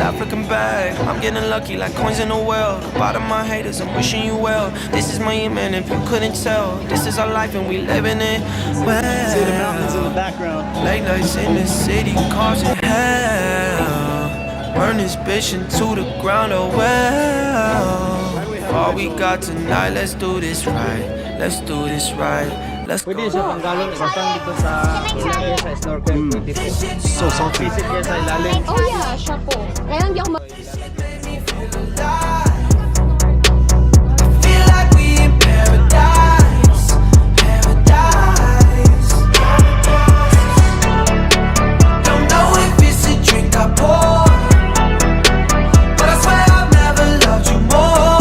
stop looking back. I'm getting lucky like coins in a well. The bottom of my haters, I'm wishing you well. This is my man, if you couldn't tell. This is our life and we living it well. See the mountains in the background. Late nights in the city causing hell. Burn this bitch into the ground, oh well. All we got tonight, let's do this right. Let's do this right. Let's go. Pwede siya panggalon kasang dito sa ilalim sa snorkel. Pwede po. So salty. Visit kayo sa ilalim. Oh yeah, siya po. Kaya hindi ako Feel like we in paradise, paradise. Don't know if it's a drink I pour, but I swear I've never loved you more.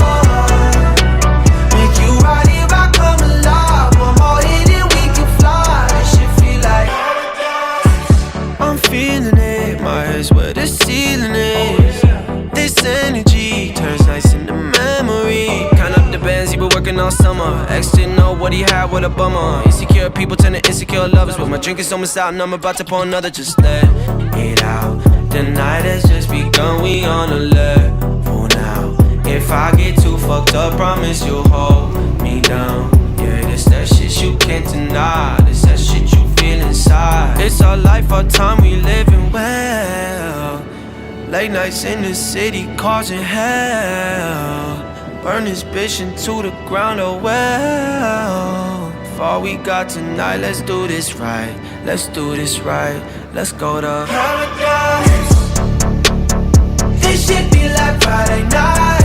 Make you right here, I come alive. One more hit and we can fly. This shit feel like I'm feeling it. My head's where the ceiling is. This energy turns nights into memory. Count up the bands he been working all summer. Ex didn't know what he had, what a bummer. Insecure people turn to insecure lovers. But my drink is almost out and I'm about to pour another. Just let it out. The night has just begun, we on a level now. If I get too fucked up, promise you'll hold me down. Yeah, this that shit you can't deny. This that shit you feel inside. It's our life, our time, we living well. Late nights in the city causing hell. Burn this bitch into the ground, oh well. For all we got tonight, let's do this right. Let's do this right. Let's go to paradise. This shit be like Friday night.